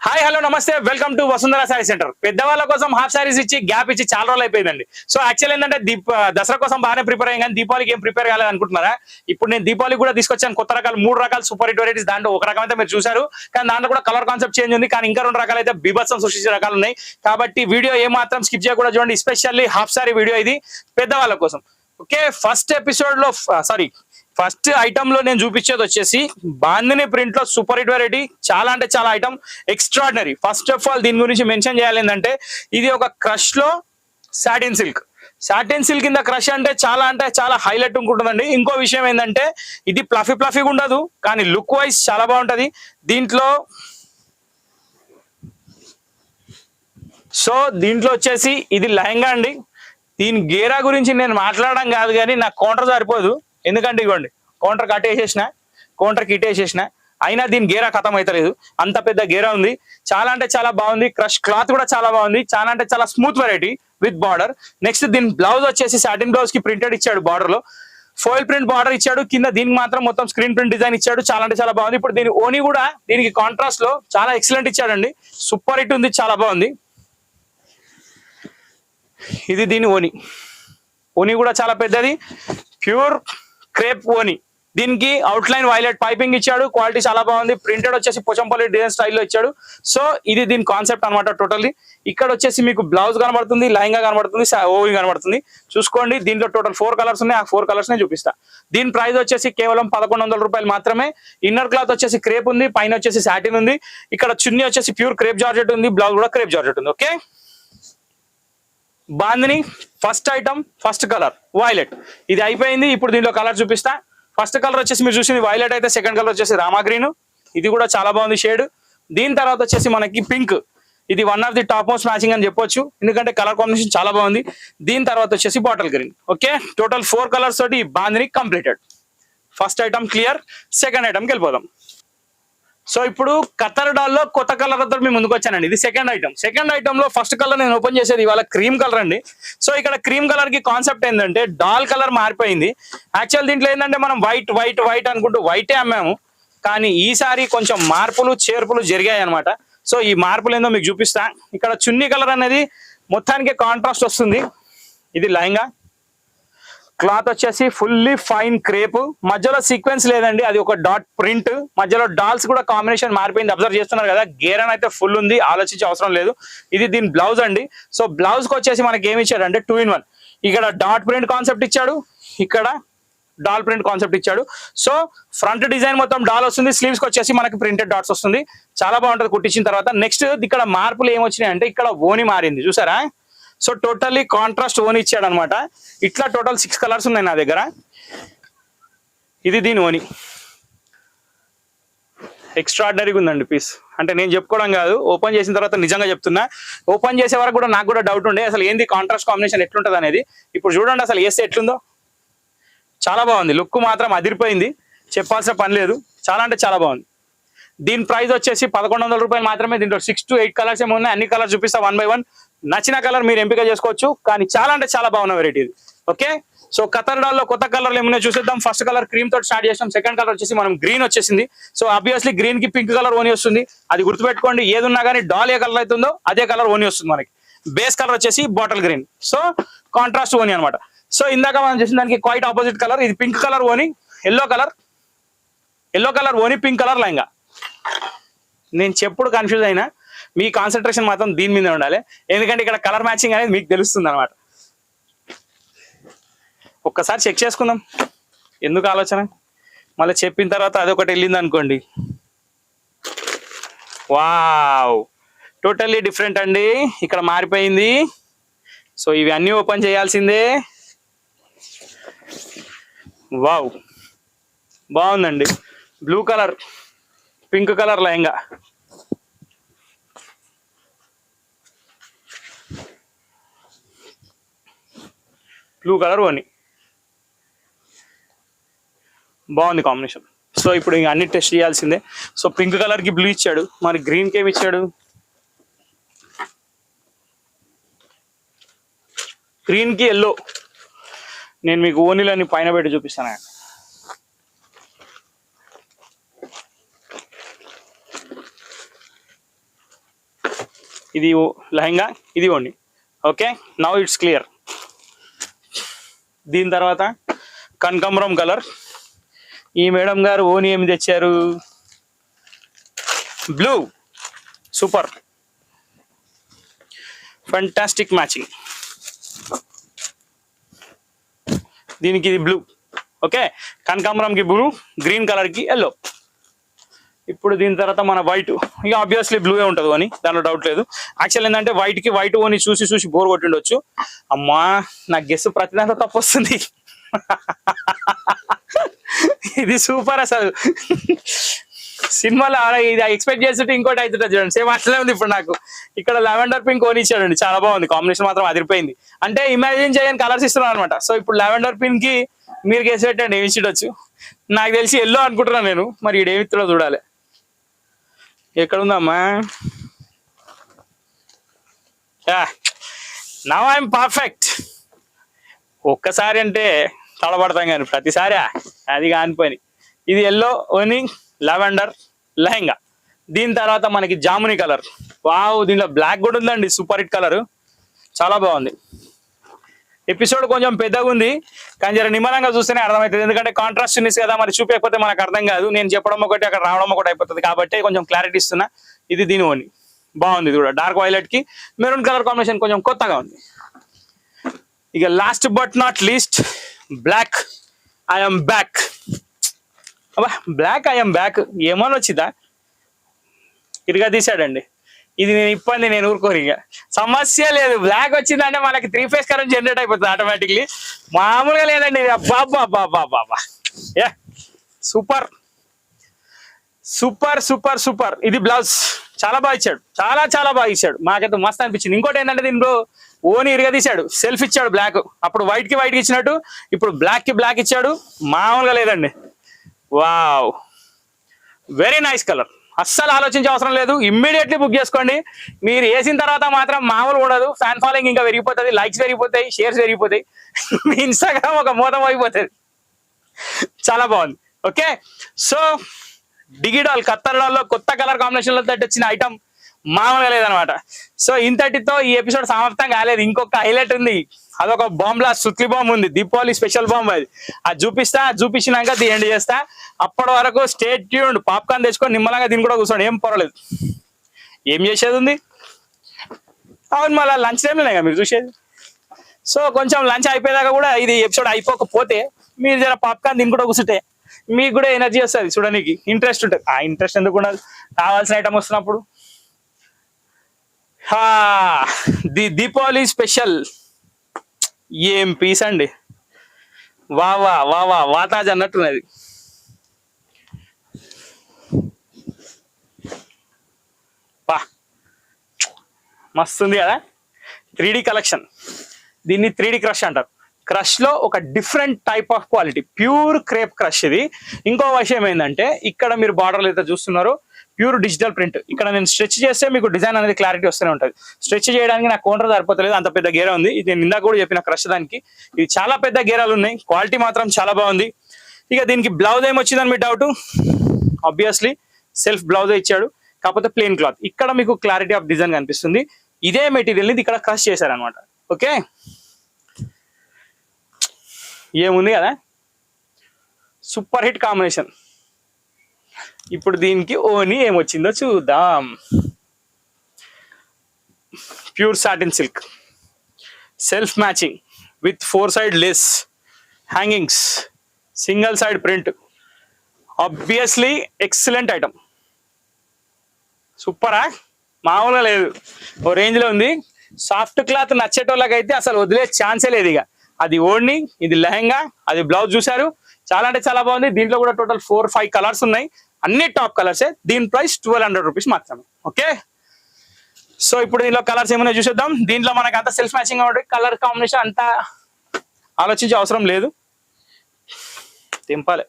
Hi hello నమస్తే welcome to Vasundhara sari centre. పెద్దవాళ్ళ కోసం హాఫ్ శారీస్ ఇచ్చి గ్యాప్ ఇచ్చి చాలా రోజులు అయిపోయిందండి. సో యాక్చువల్ ఏంటంటే దసరా కోసం బాగానే ప్రిపేర్ అయ్యాం, కానీ దీపావళికి ఏం ప్రిపేర్ కాలేదు అనుకుంటున్నారా? ఇప్పుడు నేను దీపావళికి కూడా తీసుకొచ్చాను కొత్త రకాలు, 3 రకాల సూపర్ హిట్ వెరైటీస్. దాంట్లో ఒక రకం అయితే మీరు చూసారు, కానీ దాంట్లో కూడా కలర్ కాన్సెప్ట్ చేంజ్ ఉంది. కానీ ఇంకా 2 రకాలు అయితే బీభత్సం సృష్టించే రకాలు ఉన్నాయి. కాబట్టి వీడియో ఏ మాత్రం స్కిప్ చేయకుండా చూడండి. ఎస్పెషల్లీ హాఫ్ శారీ వీడియో ఇది పెద్దవాళ్ళ కోసం. ఓకే, ఫస్ట్ ఐటమ్ లో నేను చూపించేది వచ్చేసి బాందిని ప్రింట్ లో సూపర్ హిట్ వెరైటీ. చాలా అంటే చాలా item extraordinary. First of all దీని గురించి మెన్షన్ చేయాలి ఏంటంటే, ఇది ఒక క్రష్ లో సాటిన్ సిల్క్. సాటిన్ సిల్క్ కింద క్రష్ అంటే చాలా హైలైట్ ఉంటుందండి. ఇంకో విషయం ఏంటంటే, ఇది ప్లఫీగా ఉండదు, కానీ లుక్ వైజ్ చాలా బాగుంటది. దీంట్లో వచ్చేసి ఇది లెహంగా అండి. దీని గేరా గురించి నేను మాట్లాడడం కాదు, కానీ నాకు కౌంటర్ సరిపోదు. ఎందుకంటే ఇవ్వండి, కౌంటర్ కిట్ వేసేసిన అయినా దీని గేరా ఖతం అవుతలేదు. అంత పెద్ద గేరా ఉంది. చాలా అంటే చాలా బాగుంది. క్రష్ క్లాత్ కూడా చాలా బాగుంది. చాలా అంటే చాలా smooth variety with border. Next దీని బ్లౌజ్ వచ్చేసి సాటిన్ బ్లౌజ్ కి ప్రింటెడ్ ఇచ్చాడు. బార్డర్ లో ఫాయిల్ ప్రింట్ బార్డర్ ఇచ్చాడు. కింద దీనికి మాత్రం మొత్తం స్క్రీన్ ప్రింట్ డిజైన్ ఇచ్చాడు. చాలా అంటే చాలా బాగుంది. ఇప్పుడు దీని ఓని కూడా దీనికి కాంట్రాస్ట్ లో చాలా ఎక్సలెంట్ ఇచ్చాడండి. సూపర్ హిట్ ఉంది, చాలా బాగుంది. ఇది దీని ఓని కూడా చాలా పెద్దది. ప్యూర్ క్రేప్ ఓని. దీనికి అవుట్ లైన్ వైలెట్ పైపింగ్ ఇచ్చాడు. క్వాలిటీ చాలా బాగుంది. ప్రింటెడ్ వచ్చేసి పోచంపల్లి డిజైన్ స్టైల్లో ఇచ్చాడు. సో ఇది దీని కాన్సెప్ట్ అనమాట టోటల్లీ. ఇక్కడ వచ్చేసి మీకు బ్లౌజ్ కనబడుతుంది, లెహంగా కనబడుతుంది, ఓవి కనబడుతుంది. చూసుకోండి, దీంట్లో టోటల్ 4 కలర్స్ ఉన్నాయి. ఆ 4 కలర్స్ నే చూపిస్తా. దీని ప్రైస్ వచ్చేసి కేవలం 1100 రూపాయలు మాత్రమే. ఇన్నర్ క్లాత్ వచ్చేసి క్రేప్ ఉంది, పైన వచ్చేసి సాటిన్ ఉంది. ఇక్కడ చున్నీ వచ్చేసి ప్యూర్ క్రేప్ జార్జెట్ ఉంది, బ్లౌజ్ కూడా క్రేప్ జార్జెట్ ఉంది. Okay, bandhani first item, first colour violet. ఇది అయిపోయింది. ఇప్పుడు దీంట్లో కలర్ చూపిస్తా. ఫస్ట్ కలర్ వచ్చేసి మీరు చూసింది వైలెట్ అయితే, సెకండ్ కలర్ వచ్చేసి రామా గ్రీన్. ఇది కూడా చాలా బాగుంది షేడ్. దీని తర్వాత వచ్చేసి మనకి పింక్. ఇది one of the top most matching అని చెప్పొచ్చు, ఎందుకంటే కలర్ కాంబినేషన్ చాలా బాగుంది. దీని తర్వాత వచ్చేసి bottle green. Okay, total 4 colours తోటి bandhani completed. First item clear. Second ఐటమ్కి వెళ్ళిపోదాం. సో ఇప్పుడు కత్తర్ డాల్ లో కొత్త కలర్ తో మేము ముందుకు వచ్చానండి. ఇది సెకండ్ ఐటమ్. సెకండ్ ఐటమ్ లో ఫస్ట్ కలర్ నేను ఓపెన్ చేసేది ఇవాళ క్రీమ్ కలర్ అండి. సో ఇక్కడ క్రీమ్ కలర్ కి కాన్సెప్ట్ ఏంటంటే, డాల్ కలర్ మారిపోయింది. యాక్చువల్ దీంట్లో ఏంటంటే మనం వైట్ అనుకుంటూ వైటే అమ్మాము, కానీ ఈసారి కొంచెం మార్పులు చేర్పులు జరిగాయి అనమాట. సో ఈ మార్పులు ఏందో మీకు చూపిస్తా. ఇక్కడ చున్నీ కలర్ అనేది మొత్తానికి కాంట్రాస్ట్ వస్తుంది. ఇది లెహంగా. క్లాత్ వచ్చేసి ఫుల్లీ ఫైన్ క్రేప్. మధ్యలో సీక్వెన్స్ లేదండి, అది ఒక డాట్ ప్రింట్. మధ్యలో డాల్స్ కూడా కాంబినేషన్ మారిపోయింది. అబ్జర్వ్ చేస్తున్నారు కదా, గేరన్ అయితే ఫుల్ ఉంది, ఆలోచించే అవసరం లేదు. ఇది దీని బ్లౌజ్ అండి. సో బ్లౌజ్ కి వచ్చేసి మనకి ఏమి ఇచ్చాడు అంటే 2 in 1. ఇక్కడ డాట్ ప్రింట్ కాన్సెప్ట్ ఇచ్చాడు, ఇక్కడ డాల్ ప్రింట్ కాన్సెప్ట్ ఇచ్చాడు. సో ఫ్రంట్ డిజైన్ మొత్తం డాల్ వస్తుంది, స్లీవ్స్ కి వచ్చేసి మనకి ప్రింటెడ్ డాట్స్ వస్తుంది. చాలా బాగుంటుంది కుట్టించిన తర్వాత. నెక్స్ట్ ఇక్కడ మార్పులు ఏమొచ్చినాయి అంటే, ఇక్కడ ఓని మారింది చూసారా. సో టోటల్లీ కాంట్రాస్ట్ ఓని ఇచ్చాడు అనమాట. ఇట్లా టోటల్ 6 కలర్స్ ఉన్నాయి నా దగ్గర. ఇది దీని ఓని. ఎక్స్ట్రాడినరీగా ఉందండి పీస్. అంటే నేను చెప్పుకోవడం కాదు, ఓపెన్ చేసిన తర్వాత నిజంగా చెప్తున్నా. ఓపెన్ చేసే వరకు కూడా నాకు కూడా డౌట్ ఉండే, అసలు ఏంది కాంట్రాస్ట్ కాంబినేషన్ ఎట్లుంటుంది అనేది. ఇప్పుడు చూడండి అసలు వేస్తే ఎట్లుందో. చాలా బాగుంది. లుక్ మాత్రం అదిరిపోయింది, చెప్పాల్సిన పని లేదు. చాలా అంటే చాలా బాగుంది. దీని ప్రైస్ వచ్చేసి 1100 రూపాయలు మాత్రమే. దీంట్లో 6 to 8 కలర్స్ ఏమో ఉన్నాయి. అన్ని కలర్స్ చూపిస్తా 1 by 1. నచ్చిన కలర్ మీరు ఎంపిక చేసుకోవచ్చు, కానీ చాలా అంటే చాలా బాగున్న వెరైటీ ఇది. ఓకే, సో కతర్ డాల్ లో కొత్త కలర్లు ఏమైనా చూసేద్దాం. ఫస్ట్ కలర్ క్రీమ్ తోటి స్టార్ట్ చేసాం. సెకండ్ కలర్ వచ్చేసి మనం గ్రీన్ వచ్చేసింది. సో ఆబ్వియస్లీ గ్రీన్ కి పింక్ కలర్ ఓని వస్తుంది. అది గుర్తుపెట్టుకోండి. ఏది ఉన్నా కానీ డాల్ ఏ కలర్ అవుతుందో అదే కలర్ ఓని వస్తుంది మనకి. బేస్ కలర్ వచ్చేసి బాటిల్ గ్రీన్. సో కాంట్రాస్ట్ ఓని అనమాట. సో ఇందాక మనం చేసిన దానికి క్వైట్ ఆపోజిట్ కలర్. ఇది పింక్ కలర్ ఓని, ఎల్లో కలర్ ఓని, పింక్ కలర్ లెహంగా. నేను చెప్పుడు కన్ఫ్యూజ్ అయినా, మీ కాన్సన్ట్రేషన్ మాత్రం దీని మీద ఉండాలి, ఎందుకంటే ఇక్కడ కలర్ మ్యాచింగ్ అనేది మీకు తెలుస్తుంది అనమాట. ఒక్కసారి చెక్ చేసుకుందాం, ఎందుకు ఆలోచన. మళ్ళీ చెప్పిన తర్వాత అదొకటి వెళ్ళింది అనుకోండి. వావ్, టోటల్లీ డిఫరెంట్ అండి. ఇక్కడ మారిపోయింది. సో ఇవి అన్నీ ఓపెన్ చేయాల్సిందే. వావ్, బాగుందండి. Blue colour, pink colour lehenga. Blue colour ఓని, బాగుంది కాంబినేషన్. సో ఇప్పుడు ఇంకా అన్ని టెస్ట్ చేయాల్సిందే. సో పింక్ కలర్ కి బ్లూ ఇచ్చాడు, మరి గ్రీన్ కి ఏమి ఇచ్చాడు? గ్రీన్ కి ఎల్లో. నేను మీకు ఓనీలని పైన పెట్టి చూపిస్తాను. ఇది లెహంగా, ఇది ఓని. Okay, now it's clear. దీని తర్వాత కనకాంబరం కలర్. ఈ మేడం గారు ఓని ఏమి తెచ్చారు? బ్లూ. Super, fantastic matching. దీనికి ఇది బ్లూ. ఓకే, కనకాంబరంకి బ్లూ, గ్రీన్ కలర్కి ఎల్లో. ఇప్పుడు దీని తర్వాత మన వైట్. ఇక ఆబ్వియస్లీ బ్లూయే ఉంటుంది ఓని, దాంట్లో డౌట్ లేదు. యాక్చువల్ ఏంటంటే వైట్కి వైట్ ఓని చూసి చూసి బోర్ కొట్టిండొచ్చు. అమ్మా, నా గెస్ ప్రతి దాంట్లో తప్పు వస్తుంది. ఇది సూపర్ అసలు. సినిమాలో ఇది ఎక్స్పెక్ట్ చేస్తుంటే ఇంకోటి అవుతుంటుంది చూడండి. సేమ్ అట్లనే ఉంది. ఇప్పుడు నాకు ఇక్కడ లావెండర్ పింక్ ఓని ఇచ్చాడండి, చాలా బాగుంది. కాంబినేషన్ మాత్రం అదిరిపోయింది. అంటే ఇమాజిన్ చేయని కలర్స్ ఇస్తున్నాను అనమాట. సో ఇప్పుడు లావెండర్ పింక్ కి మీరు గెస్ పెట్టండి ఏమి ఇచ్చిండొచ్చు. నాకు తెలిసి ఎల్లో అనుకుంటున్నాను నేను, మరి ఈడు ఏమిత్తులో చూడాలి. ఎక్కడుందమ్మా? Now I'm perfect. ఒక్కసారి అంటే తడబడతాం కానీ ప్రతిసారి అది కానిపోయి. ఇది ఎల్లో ఓని, లావెండర్ లెహంగా. దీని తర్వాత మనకి జాముని కలర్. వావ్, దీంట్లో బ్లాక్ కూడా ఉందండి. సూపర్ హిట్ కలర్, చాలా బాగుంది. ఎపిసోడ్ కొంచెం పెద్దగా ఉంది కానీ జర నిమ్మలంగా చూస్తేనే అర్థమవుతుంది. ఎందుకంటే కాంట్రాస్ట్ ఉన్నిస్ కదా, మరి చూపించకపోతే మనకు అర్థం కాదు. నేను చెప్పడం ఒకటి, అక్కడ రావడం ఒకటి అయిపోతుంది. కాబట్టి కొంచెం క్లారిటీ ఇస్తున్నా. ఇది దీని ఓని, బాగుంది. ఇది కూడా డార్క్ వైలెట్ కి మెరూన్ కలర్ కాంబినేషన్ కొంచెం కొత్తగా ఉంది. ఇక last but not least, black I'm back. అబ్బా, బ్లాక్ ఐఎమ్ బ్యాక్ ఏమని వచ్చిందా? ఇరుగా తీసాడండి. ఇది నేను ఇబ్బంది, నేను ఊరుకోరు. ఇక సమస్య లేదు. బ్లాక్ వచ్చిందంటే మనకి 3 ఫేజ్ కరెంట్ జనరేట్ అయిపోతుంది ఆటోమేటిక్లీ. మామూలుగా లేదండి ఇది. బాబా బాబా బాబా, ఏ సూపర్ సూపర్ సూపర్ సూపర్. ఇది బ్లౌజ్ చాలా బాగా ఇచ్చాడు, చాలా చాలా బాగా ఇచ్చాడు. మాకైతే మస్తు అనిపించింది. ఇంకోటి ఏంటంటే దీనిలో ఓని ఇరుగా తీశాడు, సెల్ఫ్ ఇచ్చాడు బ్లాక్. అప్పుడు వైట్ కి వైట్ కి ఇచ్చినట్టు ఇప్పుడు బ్లాక్ కి బ్లాక్ ఇచ్చాడు. మామూలుగా లేదండి. Wow, very nice colour. అస్సలు ఆలోచించే అవసరం లేదు, ఇమ్మీడియట్లీ బుక్ చేసుకోండి. మీరు వేసిన తర్వాత మాత్రం మామూలు ఉండదు. ఫ్యాన్ ఫాలోయింగ్ ఇంకా పెరిగిపోతుంది, లైక్స్ పెరిగిపోతాయి, షేర్స్ పెరిగిపోతాయి, మీ ఇన్స్టాగ్రామ్ ఒక మోతం అయిపోతుంది. చాలా బాగుంది. ఓకే, సో డిగిడాల్ కత్తర్డాల్లో కొత్త కలర్ కాంబినేషన్ లో వచ్చిన ఐటమ్ మామూలుగా లేదనమాట. సో ఇంతటితో ఈ ఎపిసోడ్ సమాప్తం కాలేదు. ఇంకొక హైలైట్ ఉంది. అదొక బాంబ్ లా, సుత్లి బాంబ్ ఉంది, దీపావళి స్పెషల్ బాంబ్. అది చూపిస్తా. చూపించినాక ది ఎండ్ చేస్తా. అప్పటి వరకు స్టే ట్యూన్డ్. పాప్కార్న్ తెచ్చుకొని నిమ్మలంగా దీన్ని కూడా కూర్చోండి, ఏం పర్వాలేదు. ఏం చేసేది ఉంది? అవును, మళ్ళీ లంచ్ టైంలోనే కదా మీరు చూసేది. సో కొంచెం లంచ్ అయిపోయేదాకా కూడా ఇది ఎపిసోడ్ అయిపోకపోతే మీరు జర పాప్కార్న్ దీన్ని కూడా కూర్చుంటే మీకు కూడా ఎనర్జీ వస్తుంది, చూడడానికి ఇంట్రెస్ట్ ఉంటుంది. ఆ ఇంట్రెస్ట్ ఎందుకు ఉండదు కావాల్సిన ఐటమ్ వస్తున్నప్పుడు. ది దీపావళి స్పెషల్ ఏం పీస్ అండి. వావా వావా వాతాజ్ అన్నట్టున్నది. వా, మస్తుంది కదా. 3D collection. దీన్ని 3D క్రష్ అంటారు. క్రష్ లో ఒక different type of quality, pure crepe crush ఇది. ఇంకో విషయం ఏంటంటే ఇక్కడ మీరు బార్డర్లు అయితే చూస్తున్నారో ప్యూర్ డిజిటల్ ప్రింట్. ఇక్కడ నేను స్ట్రెచ్ చేస్తే మీకు డిజైన్ అనేది క్లారిటీ వస్తూనే ఉంటుంది. స్ట్రెచ్ చేయడానికి నాకు కౌంటర్ సరిపోతలేదు, అంత పెద్ద గేర ఉంది. ఇది నేను ఇందాక కూడా చెప్పిన క్రష్ దానికి. ఇది చాలా పెద్ద గేరాలు ఉన్నాయి, క్వాలిటీ మాత్రం చాలా బాగుంది. ఇక దీనికి బ్లౌజ్ ఏమొచ్చిందని మీ డౌట్. ఆబ్వియస్లీ సెల్ఫ్ బ్లౌజే ఇచ్చాడు, కాకపోతే ప్లెయిన్ క్లాత్. ఇక్కడ మీకు క్లారిటీ ఆఫ్ డిజైన్ కనిపిస్తుంది. ఇదే మెటీరియల్ ని ఇక్కడ క్రష్ చేశారనమాట. ఓకే, ఏముంది కదా, సూపర్ హిట్ కాంబినేషన్. ఇప్పుడు దీనికి ఓని ఏమొచ్చిందో చూద్దాం. Pure satin silk, self matching with 4 side lace, hangings, single side print. Obviously excellent item. సూపరా, మామూలుగా లేదు, ఓ రేంజ్ లో ఉంది. సాఫ్ట్ క్లాత్ నచ్చేటోళ్ళకైతే అసలు వదిలే ఛాన్సే లేదు. ఇక అది ఓడ్ని, ఇది లెహంగా, అది బ్లౌజ్ చూసారు, చాలా అంటే చాలా బాగుంది. దీంట్లో కూడా టోటల్ 4-5 కలర్స్ ఉన్నాయి, అన్ని టాప్ కలర్సే. దీని ప్రైస్ 1200 రూపీస్ మాత్రమే. ఓకే, సో ఇప్పుడు దీనిలో కలర్స్ ఏమైనా చూసేద్దాం. దీంట్లో మనకు అంత సెల్ఫ్ మ్యాచింగ్ కాబట్టి కలర్ కాంబినేషన్ అంతా ఆలోచించే అవసరం లేదు, తెంపాలి.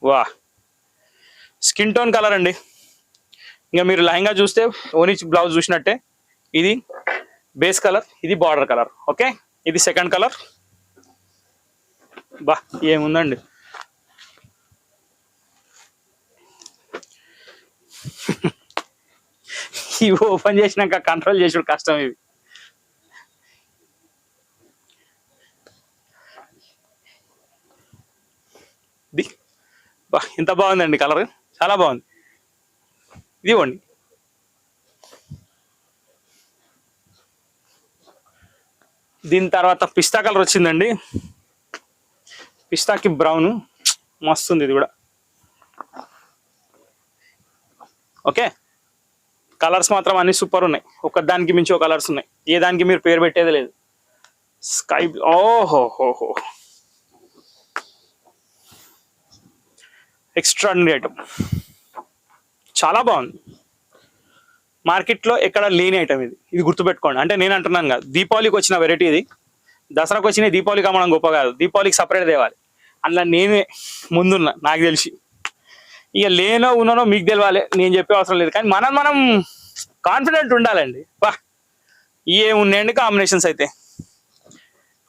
వా, స్కిన్ టోన్ కలర్ అండి. ఇంకా మీరు లెహంగా చూస్తే ఓని బ్లౌజ్ చూసినట్టే. ఇది బేస్ కలర్, ఇది బార్డర్ కలర్. ఓకే, ఇది సెకండ్ కలర్. బా, ఏముందండి. ఇవి ఓపెన్ చేసినాక కంట్రోల్ చేసుడు కష్టం ఇవి. ఇంత బాగుందండి కలర్, చాలా బాగుంది. ఇదివ్వండి. దీని తర్వాత పిస్తా కలర్ వచ్చిందండి. పిస్తాకి బ్రౌన్ మస్తుంది ఇది కూడా. ఓకే, కలర్స్ మాత్రం అన్ని సూపర్ ఉన్నాయి. ఒక దానికి మించి కలర్స్ ఉన్నాయి. ఏ దానికి మీరు పేరు పెట్టేది లేదు. స్కై ఓహోహోహో, ఎక్స్ట్రాడినరీ ఐటమ్, చాలా బాగుంది. మార్కెట్లో ఎక్కడ లేని ఐటమ్ ఇది. ఇది గుర్తుపెట్టుకోండి. అంటే నేను అంటున్నాను కాదు, దీపావళికి వచ్చిన వెరైటీ ఇది. దసరాకు వచ్చిన దీపావళికి అమ్మడం గొప్ప కాదు, దీపావళికి సపరేట్ తేవాలి. అందులో నేనే ముందున్నా నాకు తెలిసి. ఇక లేనో ఉన్నానో మీకు తెలియాలి, నేను చెప్పే అవసరం లేదు. కానీ మనం కాన్ఫిడెంట్ ఉండాలండి. బా ఉన్నాయండి కాంబినేషన్స్ అయితే,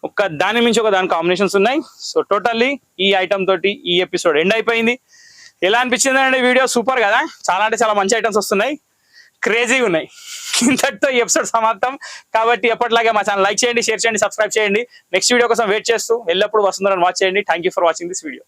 ఒక్క దాని మించి ఒక దాని కాంబినేషన్స్ ఉన్నాయి. సో టోటల్లీ ఈ ఐటమ్ తోటి ఈ ఎపిసోడ్ ఎండ్ అయిపోయింది. ఎలా అనిపించింది అండి వీడియో? సూపర్ కదా, చాలా అంటే చాలా మంచి ఐటమ్స్ వస్తున్నాయి, క్రేజీగా ఉన్నాయి. ఇంతటితో ఈ ఎపిసోడ్ సమాప్తం. కాబట్టి ఎప్పటిలాగే మా ఛానల్ లైక్ చేయండి, షేర్ చేయండి, సబ్స్క్రైబ్ చేయండి. నెక్స్ట్ వీడియో కోసం వెయిట్ చేస్తూ ఎల్లప్పుడూ వస్తుందని వాచ్ చేయండి. Thank you for watching this video.